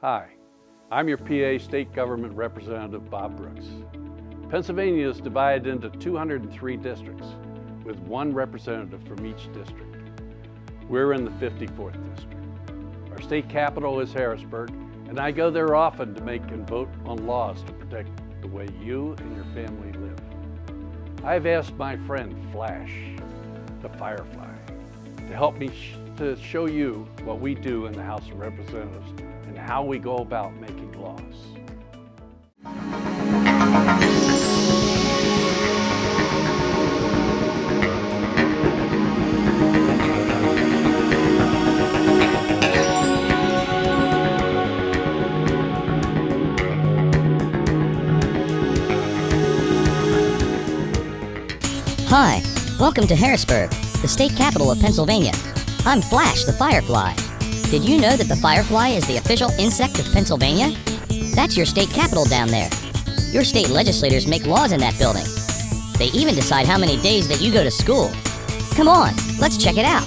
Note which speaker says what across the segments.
Speaker 1: Hi, I'm your PA State Government Representative, Bob Brooks. Pennsylvania is divided into 203 districts, with one representative from each district. We're in the 54th district. Our state capital is Harrisburg, and I go there often to make and vote on laws to protect the way you and your family live. I've asked my friend Flash, the firefly, to help me to show you what we do in the House of Representatives and how we go about making laws.
Speaker 2: Hi, welcome to Harrisburg, the state capital of Pennsylvania. I'm Flash, the firefly. Did you know that the firefly is the official insect of Pennsylvania? That's your state capital down there. Your state legislators make laws in that building. They even decide how many days that you go to school. Come on, let's check it out.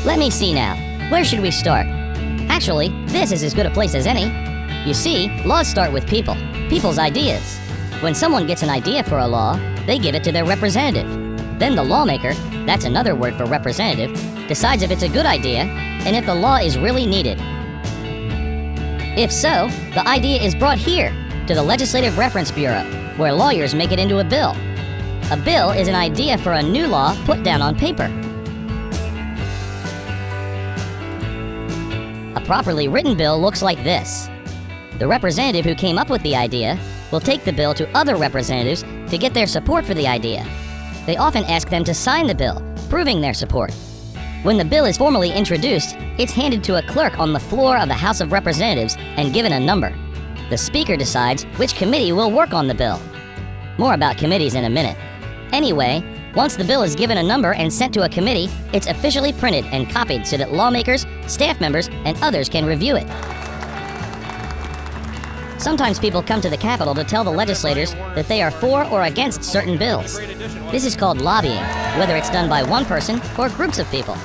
Speaker 2: Let me see now. Where should we start? Actually, this is as good a place as any. You see, laws start with people, people's ideas. When someone gets an idea for a law, they give it to their representative. Then the lawmaker, that's another word for representative, decides if it's a good idea and if the law is really needed. If so, the idea is brought here, to the Legislative Reference Bureau, where lawyers make it into a bill. A bill is an idea for a new law put down on paper. A properly written bill looks like this. The representative who came up with the idea will take the bill to other representatives to get their support for the idea. They often ask them to sign the bill, proving their support. When the bill is formally introduced, it's handed to a clerk on the floor of the House of Representatives and given a number. The Speaker decides which committee will work on the bill. More about committees in a minute. Anyway, once the bill is given a number and sent to a committee, it's officially printed and copied so that lawmakers, staff members, and others can review it. Sometimes people come to the Capitol to tell the legislators that they are for or against certain bills. This is called lobbying, whether it's done by one person or groups of people.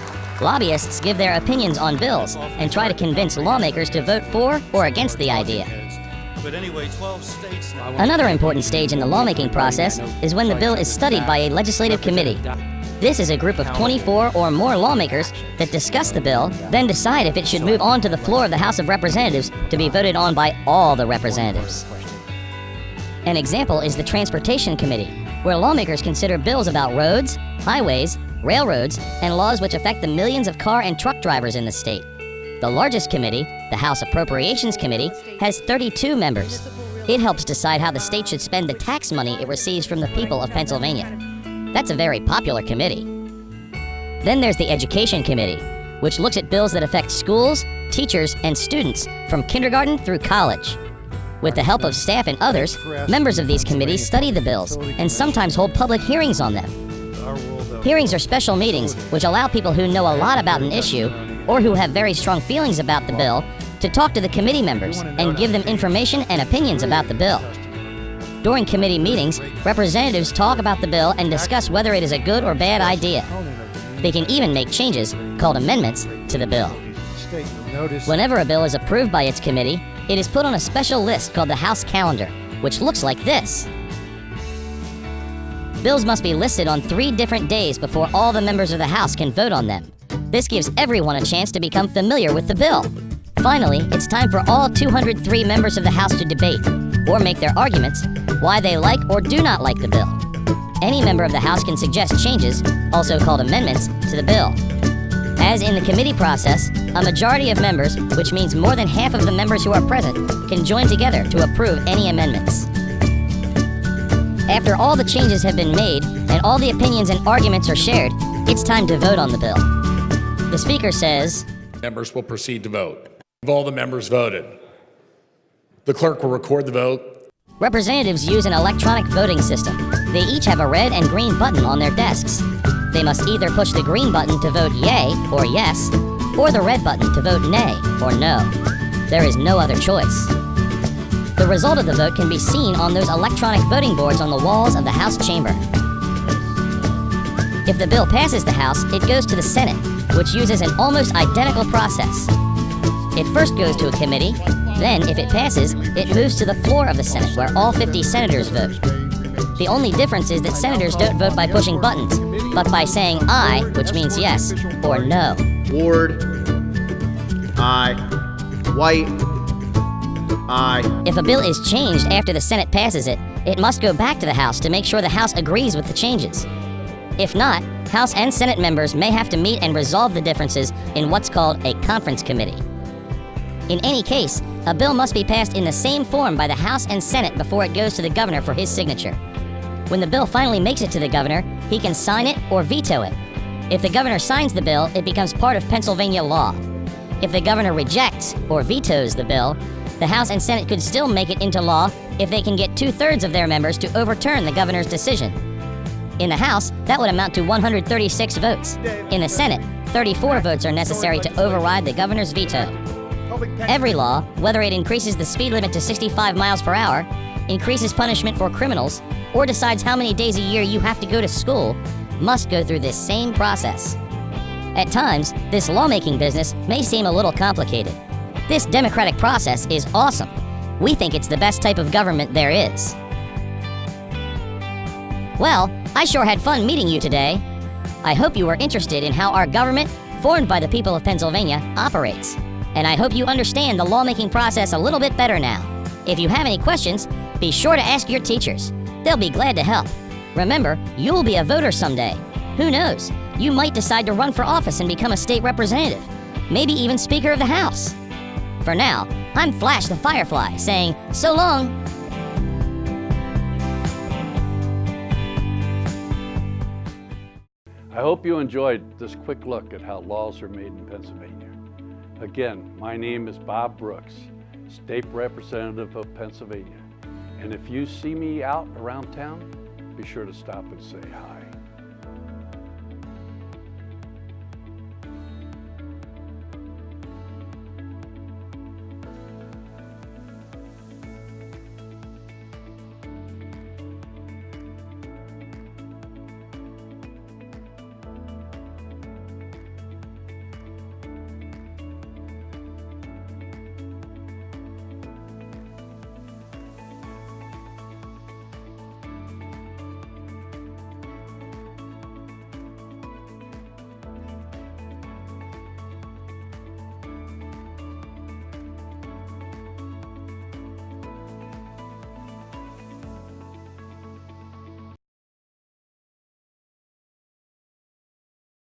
Speaker 2: Lobbyists give their opinions on bills and try to convince lawmakers to vote for or against the idea. Another important stage in the lawmaking process is when the bill is studied by a legislative committee. This is a group of 24 or more lawmakers that discuss the bill, then decide if it should move on to the floor of the House of Representatives to be voted on by all the representatives. An example is the Transportation Committee, where lawmakers consider bills about roads, highways, railroads, and laws which affect the millions of car and truck drivers in the state. The largest committee, the House Appropriations Committee, has 32 members. It helps decide how the state should spend the tax money it receives from the people of Pennsylvania. That's a very popular committee. Then there's the Education Committee, which looks at bills that affect schools, teachers, and students from kindergarten through college. With the help of staff and others, members of these committees study the bills and sometimes hold public hearings on them. Hearings are special meetings which allow people who know a lot about an issue or who have very strong feelings about the bill to talk to the committee members and give them information and opinions about the bill. During committee meetings, representatives talk about the bill and discuss whether it is a good or bad idea. They can even make changes, called amendments, to the bill. Whenever a bill is approved by its committee, it is put on a special list called the House Calendar, which looks like this. Bills must be listed on 3 different days before all the members of the House can vote on them. This gives everyone a chance to become familiar with the bill. Finally, it's time for all 203 members of the House to debate, or make their arguments, why they like or do not like the bill. Any member of the House can suggest changes, also called amendments, to the bill. As in the committee process, a majority of members, which means more than half of the members who are present, can join together to approve any amendments. After all the changes have been made and all the opinions and arguments are shared, it's time to vote on the bill. The Speaker says,
Speaker 3: "Members will proceed to vote. Have all the members voted? The clerk will record the vote."
Speaker 2: Representatives use an electronic voting system. They each have a red and green button on their desks. They must either push the green button to vote yay or yes, or the red button to vote nay or no. There is no other choice. The result of the vote can be seen on those electronic voting boards on the walls of the House chamber. If the bill passes the House, it goes to the Senate, which uses an almost identical process. It first goes to a committee, then, if it passes, it moves to the floor of the Senate, where all 50 senators vote. The only difference is that senators don't vote by pushing buttons, but by saying aye, which means yes, or no.
Speaker 4: Ward, aye. White, aye.
Speaker 2: If a bill is changed after the Senate passes it, it must go back to the House to make sure the House agrees with the changes. If not, House and Senate members may have to meet and resolve the differences in what's called a conference committee. In any case, a bill must be passed in the same form by the House and Senate before it goes to the governor for his signature. When the bill finally makes it to the governor, he can sign it or veto it. If the governor signs the bill, it becomes part of Pennsylvania law. If the governor rejects or vetoes the bill, the House and Senate could still make it into law if they can get 2/3 of their members to overturn the governor's decision. In the House, that would amount to 136 votes. In the Senate, 34 votes are necessary to override the governor's veto. Every law, whether it increases the speed limit to 65 miles per hour, increases punishment for criminals, or decides how many days a year you have to go to school, must go through this same process. At times, this lawmaking business may seem a little complicated. This democratic process is awesome. We think it's the best type of government there is. Well, I sure had fun meeting you today. I hope you were interested in how our government, formed by the people of Pennsylvania, operates. And I hope you understand the lawmaking process a little bit better now. If you have any questions, be sure to ask your teachers. They'll be glad to help. Remember, you'll be a voter someday. Who knows? You might decide to run for office and become a state representative. Maybe even Speaker of the House. For now, I'm Flash the Firefly saying, so long.
Speaker 1: I hope you enjoyed this quick look at how laws are made in Pennsylvania. Again, my name is Bob Brooks, State Representative of Pennsylvania. And if you see me out around town, be sure to stop and say hi.